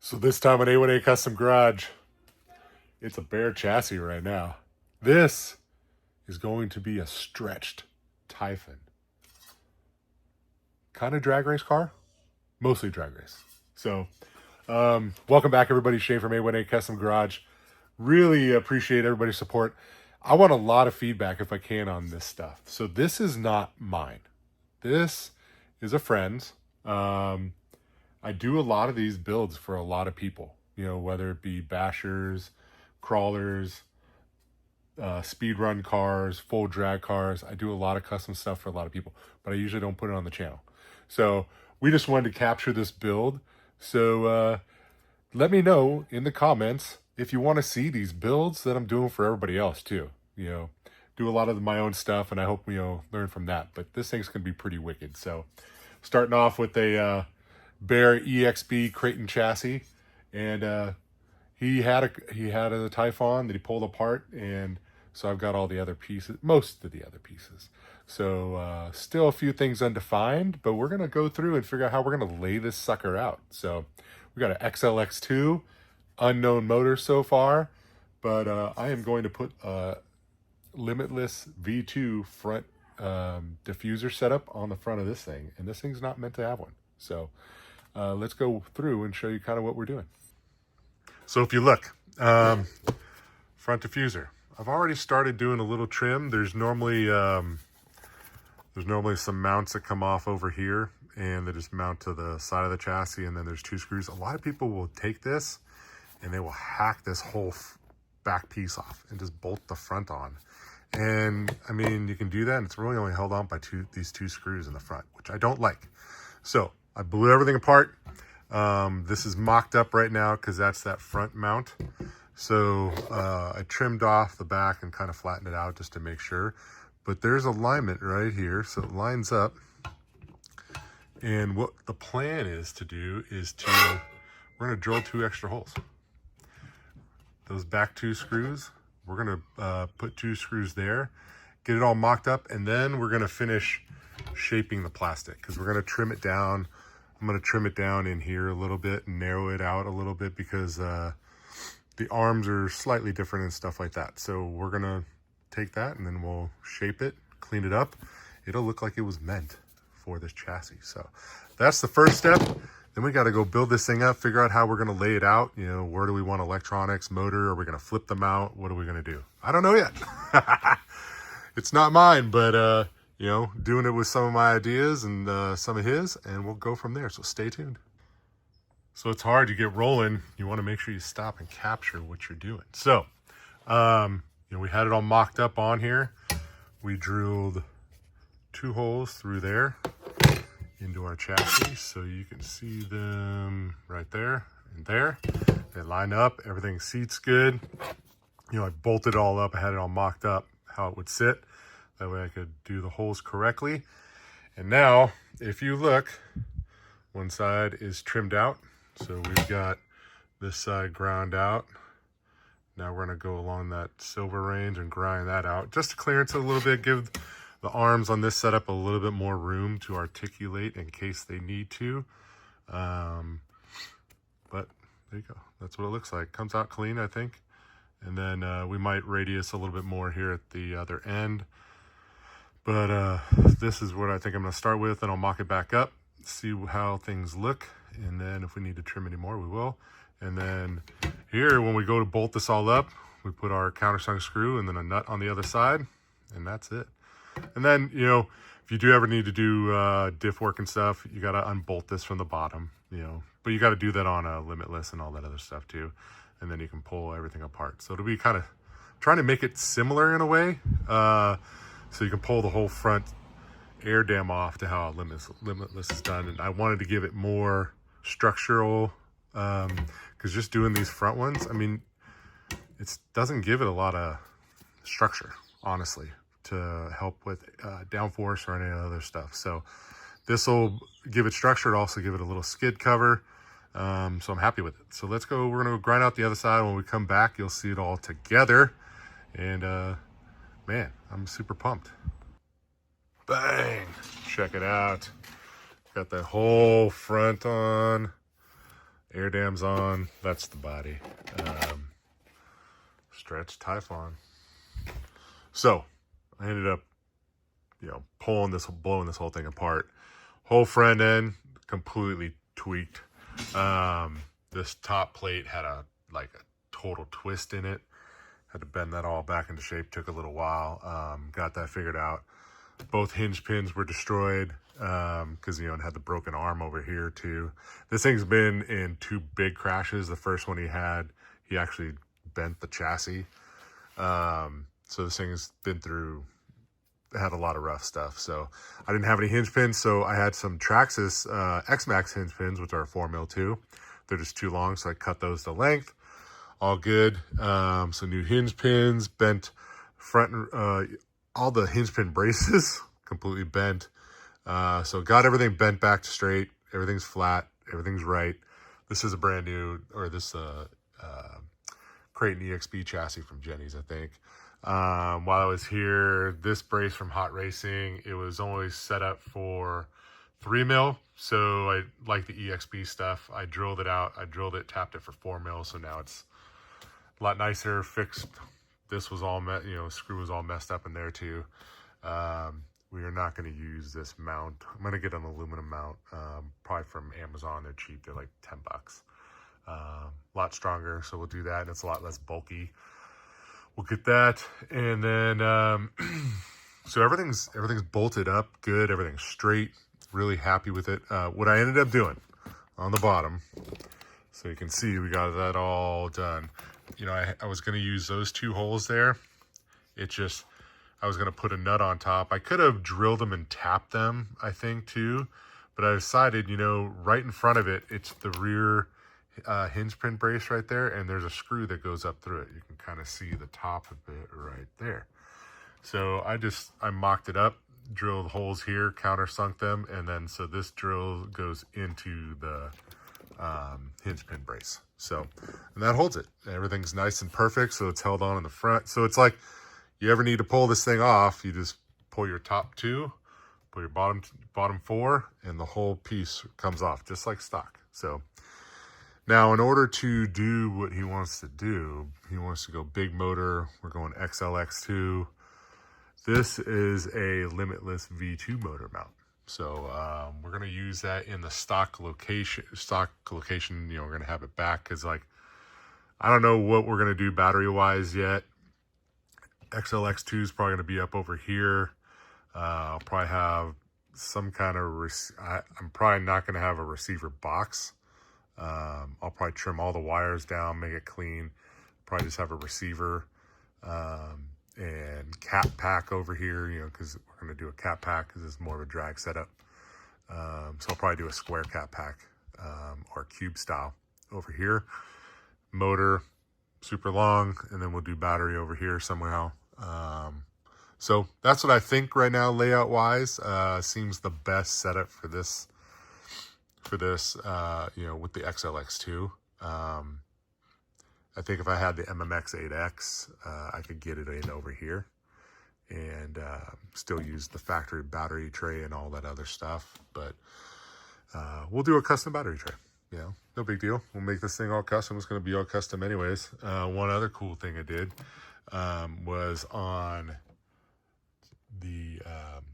So this time on A1A Custom Garage, it's a bare chassis right now. This is going to be a stretched Typhon. Kind of drag race car, mostly drag race. So welcome back everybody. Shane from A1A Custom Garage. Really appreciate everybody's support. I want a lot of feedback if I can on this stuff. So this is not mine. This is a friend's. I do a lot of these builds for a lot of people, you know, whether it be bashers, crawlers, speed run cars, full drag cars. I do a lot of custom stuff for a lot of people, but I usually don't put it on the channel. So we just wanted to capture this build. So let me know in the comments if you want to see these builds that I'm doing for everybody else too. You know, do a lot of my own stuff, and I hope, you know, learn from that. But this thing's gonna be pretty wicked. So starting off with a bare EXB Creighton chassis, and he had a Typhon that he pulled apart, and so I've got all the other pieces, most of the other pieces. So still a few things undefined, but we're gonna go through and figure out how we're gonna lay this sucker out. So we got an XLX2, unknown motor so far, but I am going to put a Limitless V2 front diffuser setup on the front of this thing, and this thing's not meant to have one. So let's go through and show you kind of what we're doing. So if you look, front diffuser, I've already started doing a little trim. There's normally some mounts that come off over here, and they just mount to the side of the chassis, and then there's two screws. A lot of people will take this and they will hack this whole back piece off and just bolt the front on. And I mean, you can do that, and it's really only held on by these two screws in the front, which I don't like. So I blew everything apart. This is mocked up right now because that's that front mount. So I trimmed off the back and kind of flattened it out just to make sure. But there's alignment right here, so it lines up. And what the plan is to do is we're going to drill 2 extra holes. Those back 2 screws, we're going to put 2 screws there, get it all mocked up, and then we're going to finish shaping the plastic because we're going to trim it down. I'm going to trim it down in here a little bit and narrow it out a little bit because the arms are slightly different and stuff like that. So we're going to take that and then we'll shape it, clean it up. It'll look like it was meant for this chassis. So that's the first step. Then we got to go build this thing up, figure out how we're going to lay it out. You know, where do we want electronics, motor? Are we going to flip them out? What are we going to do? I don't know yet. It's not mine, but you know, doing it with some of my ideas and some of his, and we'll go from there. So stay tuned. So it's hard to get rolling. You want to make sure you stop and capture what you're doing. So, you know, we had it all mocked up on here. We drilled 2 holes through there into our chassis, so you can see them right there and there. They line up, everything seats good. You know, I bolted it all up, I had it all mocked up how it would sit. That way I could do the holes correctly. And now, if you look, one side is trimmed out. So we've got this side ground out. Now we're gonna go along that silver range and grind that out just to clearance it a little bit, give the arms on this setup a little bit more room to articulate in case they need to. But there you go. That's what it looks like. Comes out clean, I think. And then we might radius a little bit more here at the other end. But this is what I think I'm going to start with, and I'll mock it back up, see how things look. And then if we need to trim any more, we will. And then here, when we go to bolt this all up, we put our countersunk screw and then a nut on the other side, and that's it. And then, you know, if you do ever need to do diff work and stuff, you got to unbolt this from the bottom, you know. But you got to do that on a Limitless and all that other stuff too. And then you can pull everything apart. So it'll be kind of trying to make it similar in a way. So you can pull the whole front air dam off to how Limitless is done. And I wanted to give it more structural, because just doing these front ones, I mean, it doesn't give it a lot of structure, honestly, to help with downforce or any other stuff. So this will give it structure, also give it a little skid cover. So I'm happy with it. So let's go, we're gonna grind out the other side. When we come back, you'll see it all together. And man, I'm super pumped. Bang, check it out. Got the whole front on. Air dam's on. That's the body. Stretch Typhon. So I ended up, blowing this whole thing apart. Whole front end completely tweaked. This top plate had a total twist in it. Had to bend that all back into shape. Took a little while. Got that figured out. Both hinge pins were destroyed because, it had the broken arm over here too. This thing's been in 2 big crashes. The first one he actually bent the chassis. So this thing's been through, had a lot of rough stuff. So I didn't have any hinge pins, so I had some Traxxas X-Max hinge pins, which are 4mm too. They're just too long, so I cut those to length. All good. So new hinge pins, bent front, all the hinge pin braces completely bent. So got everything bent back to straight. Everything's flat. Everything's right. This is a brand new, or this Creighton EXP chassis from Jenny's, I think. While I was here, this brace from Hot Racing, it was only set up for 3mm. So I like the EXP stuff. I drilled it out. I drilled it, tapped it for 4mm. So now it's a lot nicer, fixed. This was all, screw was all messed up in there too. We are not going to use this mount. I'm going to get an aluminum mount, probably from Amazon. They're cheap. They're like $10. A lot stronger, so we'll do that. And it's a lot less bulky. We'll get that, and then so everything's bolted up good. Everything's straight. Really happy with it. What I ended up doing on the bottom, so you can see we got that all done. I was going to use those 2 holes there. I was going to put a nut on top. I could have drilled them and tapped them, I think, too. But I decided, right in front of it, it's the rear hinge pin brace right there. And there's a screw that goes up through it. You can kind of see the top of it right there. So I mocked it up, drilled holes here, countersunk them. And then, so this drill goes into the hinge pin brace. So, and that holds it. Everything's nice and perfect. So it's held on in the front. So it's like, you ever need to pull this thing off, you just pull your top 2, pull your bottom 4, and the whole piece comes off just like stock. So now in order to do what he wants to do, he wants to go big motor. We're going XLX2. This is a limitless V2 motor mount. So we're going to use that in the stock location. We're going to have it back because I don't know what we're going to do battery wise yet. XLX2 is probably going to be up over here. I'll probably have some kind of, I'm probably not going to have a receiver box. I'll probably trim all the wires down, make it clean. Probably just have a receiver and cap pack over here, because we're going to do a cap pack because it's more of a drag setup. So I'll probably do a square cap pack or cube style over here. Motor, super long, and then we'll do battery over here somehow. So that's what I think right now, layout wise. Seems the best setup for this with the XLX2. I think if I had the MMX 8X, I could get it in over here and still use the factory battery tray and all that other stuff. But we'll do a custom battery tray. No big deal. We'll make this thing all custom. It's going to be all custom anyways. One other cool thing I did was on the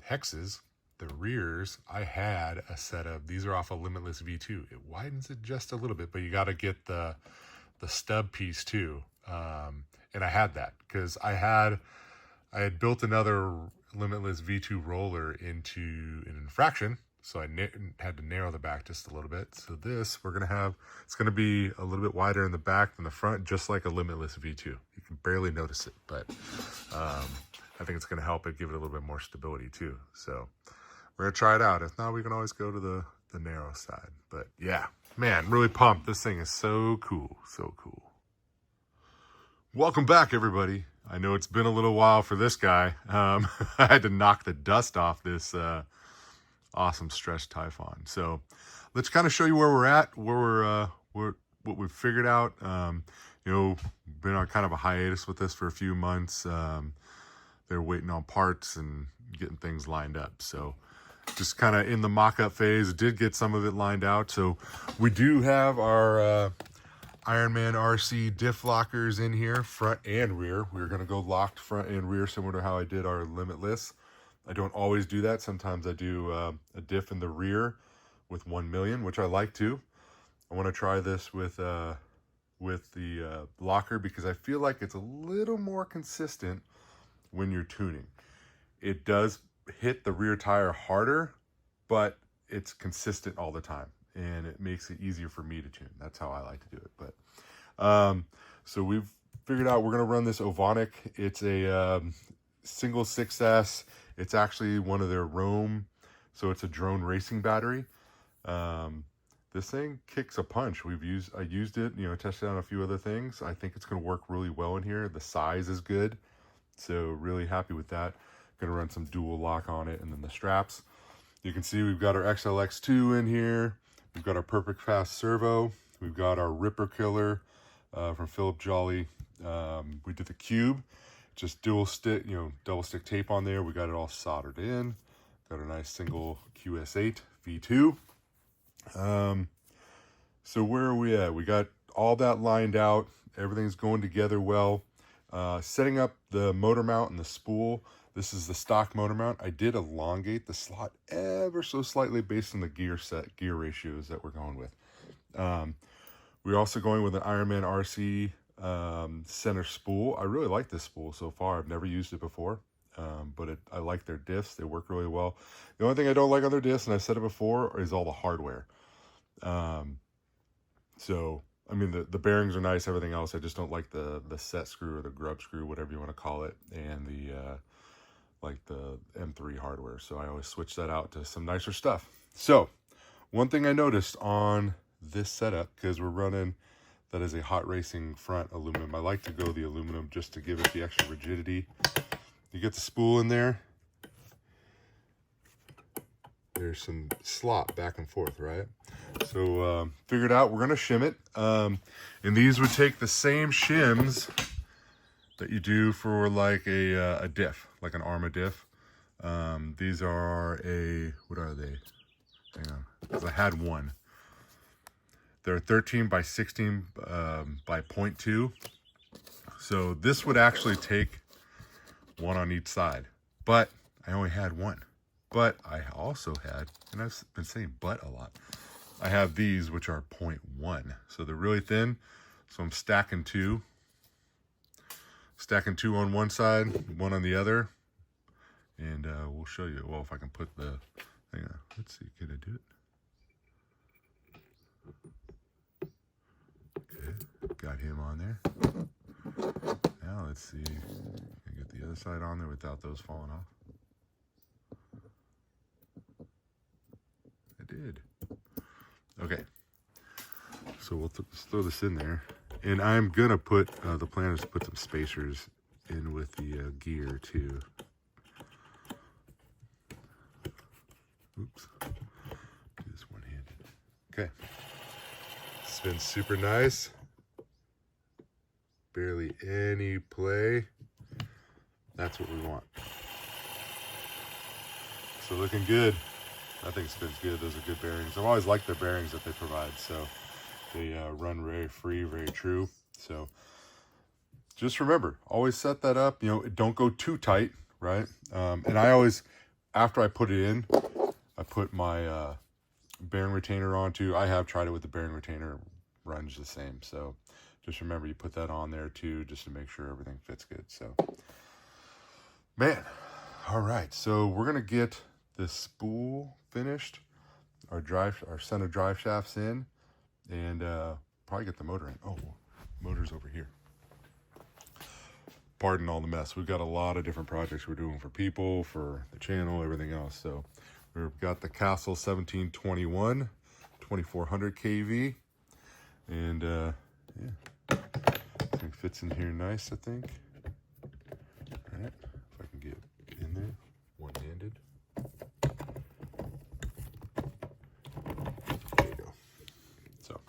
hexes, the rears, I had a set of, these are off a Limitless V2. It widens it just a little bit, but you got to get the stub piece too. And I had that because I had built another Limitless V2 roller into an infraction. So I had to narrow the back just a little bit. So this, it's going to be a little bit wider in the back than the front, just like a Limitless V2. You can barely notice it, but I think it's going to help it, give it a little bit more stability too. So we're going to try it out. If not, we can always go to the narrow side. But yeah, man, really pumped. This thing is so cool, so cool. Welcome back, everybody. I know it's been a little while for this guy. I had to knock the dust off this awesome Stretch Typhon. So let's kind of show you where we're at, what we've figured out. Been on kind of a hiatus with this for a few months. They're waiting on parts and getting things lined up. So just kind of in the mock-up phase. Did get some of it lined out. So we do have our Ironman RC diff lockers in here, front and rear. We're going to go locked front and rear, similar to how I did our Limitless. I don't always do that. Sometimes I do a diff in the rear with 1 million, which I like to. I want to try this with the locker because I feel like it's a little more consistent when you're tuning. It does hit the rear tire harder, but it's consistent all the time, and it makes it easier for me to tune. That's how I like to do it. But so we've figured out we're going to run this Ovonic. It's a single 6S. It's actually one of their Roam, so it's a drone racing battery. This thing kicks a punch. I used it, tested on a few other things. I think it's going to work really well in here. The size is good, so really happy with that. Going to run some dual lock on it, and then the straps. You can see we've got our XLX2 in here. We've got our Perfect Fast servo. We've got our Ripper Killer from Philip Jolly. We did the Cube, just dual stick, double stick tape on there. We got it all soldered in. Got a nice single QS8 V2. So where are we at? We got all that lined out. Everything's going together well. Setting up the motor mount and the spool. This is the stock motor mount. I did elongate the slot ever so slightly based on the gear ratios that we're going with. We're also going with an Ironman RC center spool. I really like this spool so far. I've never used it before, but I like their diffs. They work really well. The only thing I don't like on their diffs, and I've said it before, is all the hardware. So, I mean, the bearings are nice, everything else. I just don't like the set screw or the grub screw, whatever you want to call it, and the M3 hardware. So I always switch that out to some nicer stuff. So one thing I noticed on this setup, because we're running, that is a hot racing front aluminum. I like to go the aluminum just to give it the extra rigidity. You get the spool in there. There's some slop back and forth, right? So figured out we're gonna shim it. And these would take the same shims that you do for like a diff, like an Arrma diff. These are what are they? Hang on, because I had one. They're 13 by 16 by 0.2. So this would actually take one on each side, but I only had one. But I also had, and I've been saying but a lot, I have these which are 0.1. So they're really thin. So I'm stacking two. Stacking two on one side, one on the other. And we'll show you, well, if I can put the, hang on, let's see, can I do it? Okay, got him on there. Now let's see, can I get the other side on there without those falling off? I did. Okay, so we'll throw this in there. And I'm gonna put, the plan is to put some spacers in with the gear too. Oops, do this one-handed. Okay, it's been super nice. Barely any play. That's what we want. So looking good. I think it spins good. Those are good bearings. I've always liked the bearings that they provide. So they run very free, very true. So just remember, always set that up. Don't go too tight, right? And I always, after I put it in, I put my bearing retainer on too. I have tried it with the bearing retainer. Runs the same. So just remember, you put that on there too, just to make sure everything fits good. So, man, all right. So we're gonna get this spool finished, our center drive shafts in, and probably get the motor in. Oh, motor's over here. Pardon all the mess. We've got a lot of different projects we're doing for people, for the channel, everything else. So we've got the Castle 1721, 2400 kV, and yeah, it fits in here nice, I think. All right, if I can get in there, one-handed. There you go. So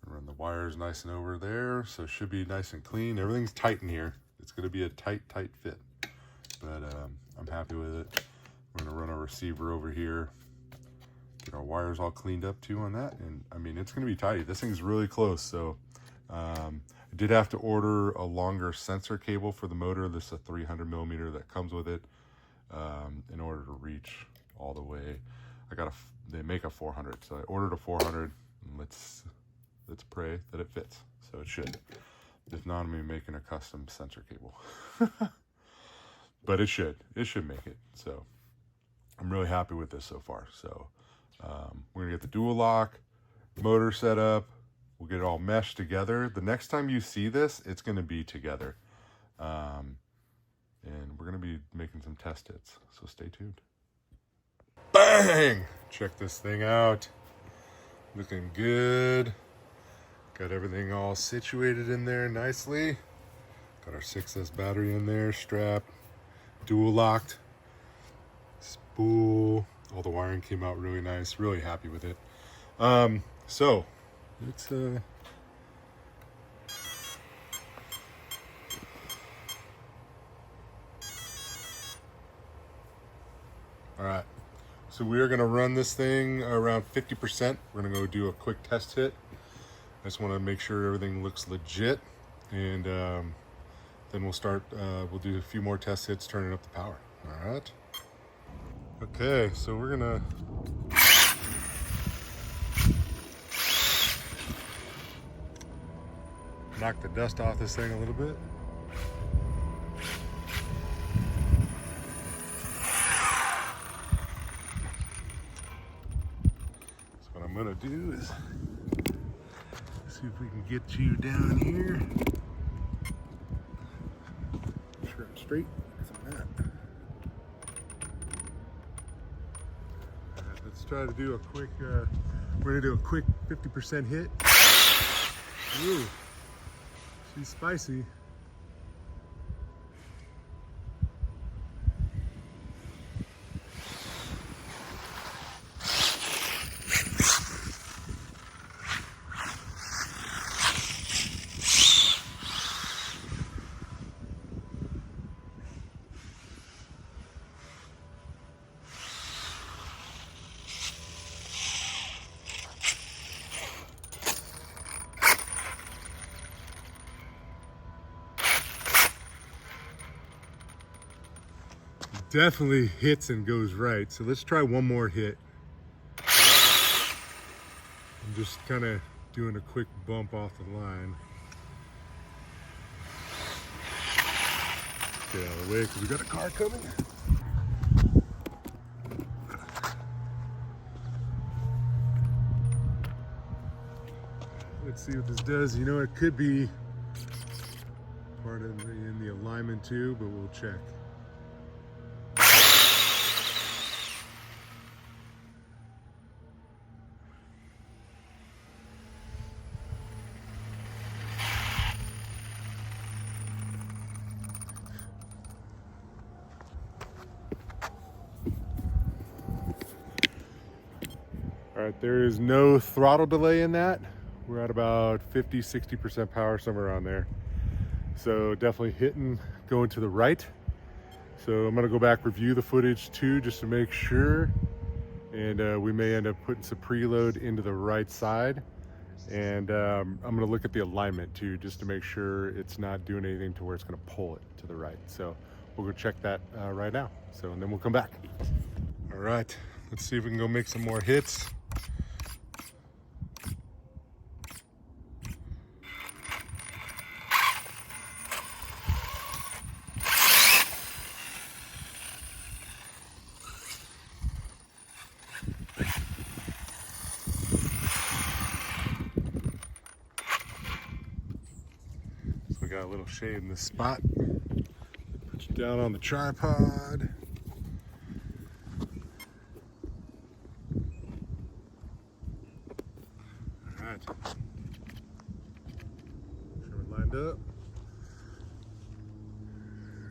run the wires nice and over there, so it should be nice and clean. Everything's tight in here. It's going to be a tight fit, but I'm happy with it. We're gonna run our receiver over here, get our wires all cleaned up too on that, and I mean, it's gonna be tidy. This thing's really close, so I did have to order a longer sensor cable for the motor. This is a 300 millimeter that comes with it, in order to reach all the way. They make a 400, so I ordered a 400, and let's pray that it fits. So it should. If not, I'm gonna be making a custom sensor cable. But it should make it. So I'm really happy with this so far. So we're gonna get the dual lock motor set up. We'll get it all meshed together. The next time you see this, it's gonna be together. And we're gonna be making some test hits, so stay tuned. Bang! Check this thing out. Looking good. Got everything all situated in there nicely. Got our 6S battery in there, strapped, dual locked, spool. All the wiring came out really nice. Really happy with it. So let's all right. So we are gonna run this thing around 50%. We're gonna go do a quick test hit. I just want to make sure everything looks legit, and then we'll start. We'll do a few more test hits, turning up the power. All right. Okay, so we're gonna knock the dust off this thing a little bit. So what I'm gonna do is see if we can get you down here. Sure, I'm straight. Like that. Alright, let's try to do a quick, we're gonna do a quick 50% hit. Ooh, she's spicy. Definitely hits and goes right. So let's try one more hit. I'm just kind of doing a quick bump off the line. Get out of the way because we got a car coming. Let's see what this does. You know, it could be part of in the alignment too, but we'll check. All right, there is no throttle delay in that. We're at about 50-60% power, somewhere around there. So definitely hitting, going to the right. So I'm gonna go back, review the footage too, just to make sure. And we may end up putting some preload into the right side. And I'm gonna look at the alignment too, just to make sure it's not doing anything to where it's gonna pull it to the right. So we'll go check that right now. So, and then we'll come back. All right, let's see if we can go make some more hits. Got a little shade in this spot. Put you down on the tripod. All right. Sure we're lined up.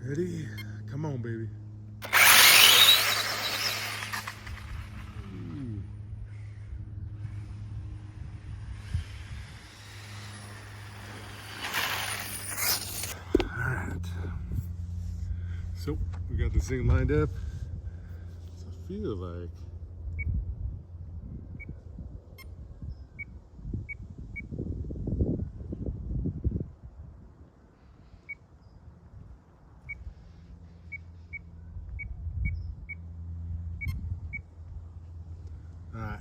Ready? Come on, baby. So we got this thing lined up. feel like. All right.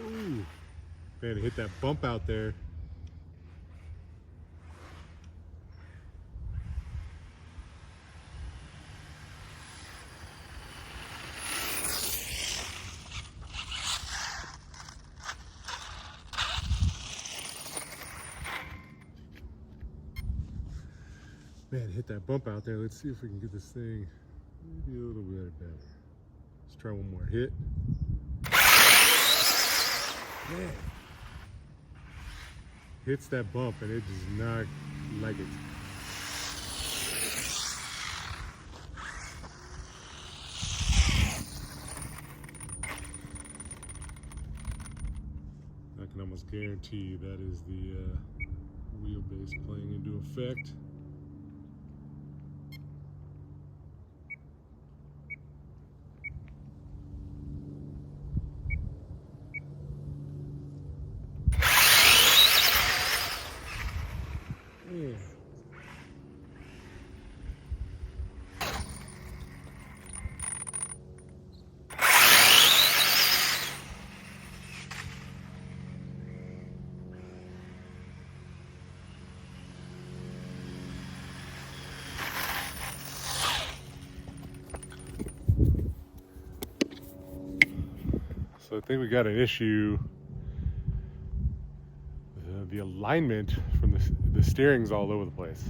Ooh, man, hit that bump out there. Man, hit that bump out there. Let's see if we can get this thing maybe a little bit better. Let's try one more hit. Man. Hits that bump and it does not like it. I can almost guarantee that is the wheelbase playing into effect. Yeah. So I think we got an issue. The alignment from the steering's all over the place.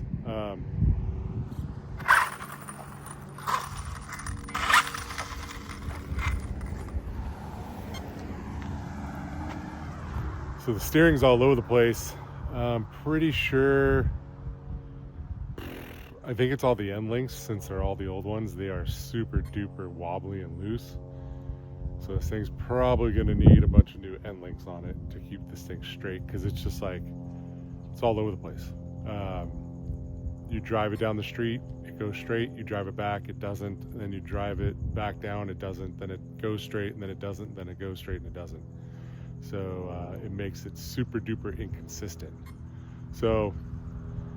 So the steering's all over the place. I'm pretty sure, I think it's all the end links, since they're all the old ones. They are super duper wobbly and loose. So this thing's probably gonna need a bunch of new end links on it to keep this thing straight, because it's just like, it's all over the place. You drive it down the street, it goes straight. You drive it back, it doesn't. And then you drive it back down, it doesn't. Then it goes straight, and then it doesn't. Then it goes straight, and it doesn't. So it makes it super duper inconsistent. So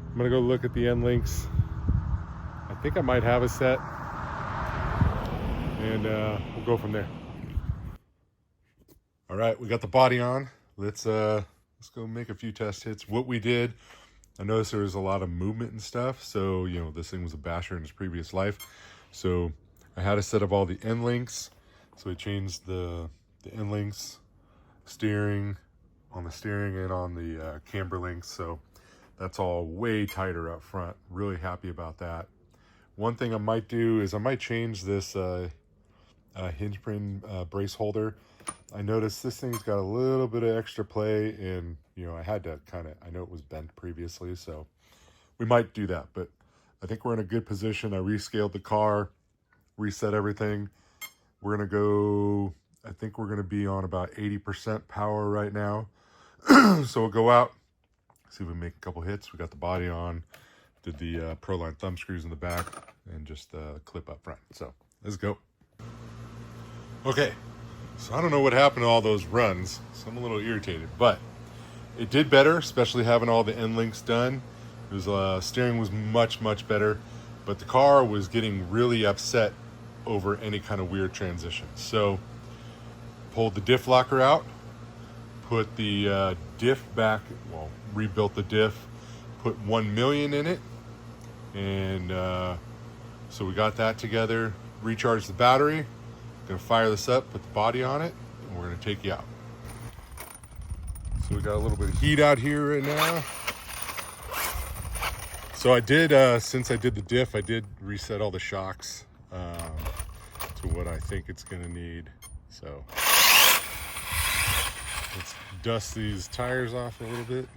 I'm gonna go look at the end links. I think I might have a set, and we'll go from there. All right, we got the body on. Let's go make a few test hits. What we did, I noticed there was a lot of movement and stuff. So, you know, this thing was a basher in its previous life. So I had a set of all the end links. So we changed the end links, steering, on the steering and on the camber links. So that's all way tighter up front. Really happy about that. One thing I might do is I might change this hinge pin brace holder. I noticed this thing's got a little bit of extra play, and you know, I had to I know it was bent previously, so we might do that, but I think we're in a good position. I rescaled the car, reset everything. We're gonna go, I think we're gonna be on about 80% power right now. So we'll go out, see if we make a couple hits. We got the body on, did the Proline thumb screws in the back, and just the clip up front. So let's go. Okay. So I don't know what happened to all those runs, so I'm a little irritated, but it did better, especially having all the end links done. It was steering was much better, but the car was getting really upset over any kind of weird transition. So pulled the diff locker out, put the diff back, well, rebuilt the diff, put 1 million in it, and so we got that together, recharged the battery. Gonna fire this up, put the body on it, and we're gonna take you out. So we got a little bit of heat out here right now. So I did, since I did the diff, I did reset all the shocks to what I think it's gonna need. So let's dust these tires off a little bit.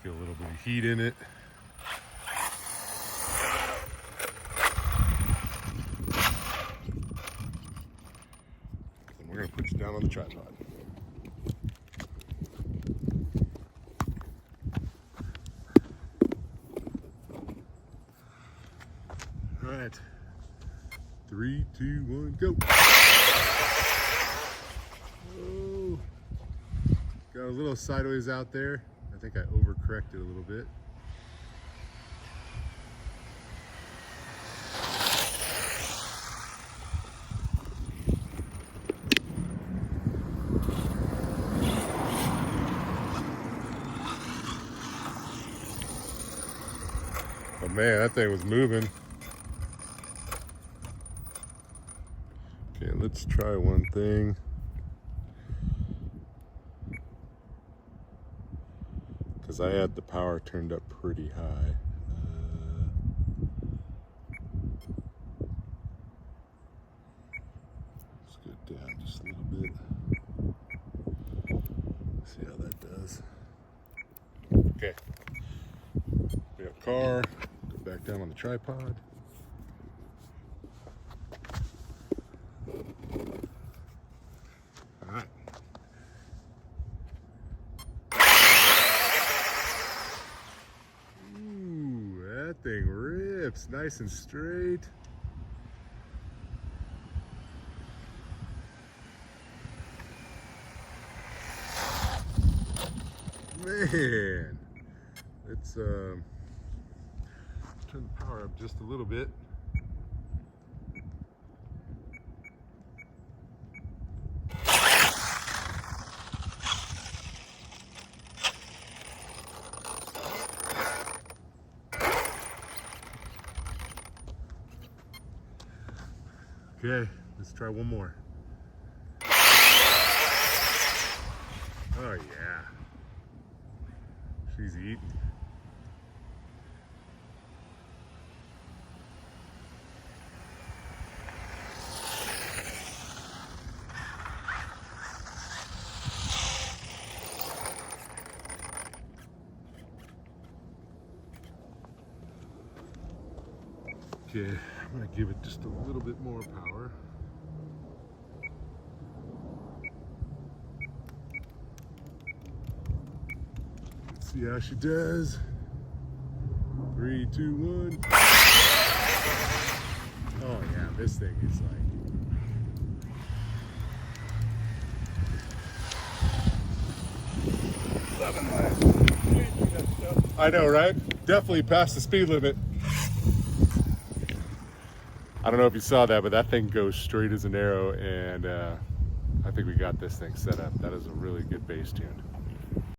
Get a little bit of heat in it. We're going to put you down on the tripod. 3, 2, 1, go. Oh, got a little sideways out there. I think I overcorrected a little bit. Oh man, that thing was moving. Okay, let's try one thing. Because I had the power turned up pretty high. Let's go down just a little bit. See how that does. Okay. We have car. Go back down on the tripod. All right. That thing rips nice and straight. Man, let's turn the power up just a little bit. Okay, let's try one more. Oh yeah, she's eating. Okay, I'm gonna give it just a little bit more power. Let's see how she does. 3, 2, 1. Oh yeah, this thing is like 11 miles. I know, right? Definitely past the speed limit. I don't know if you saw that, but that thing goes straight as an arrow, and I think we got this thing set up. That is a really good bass tune.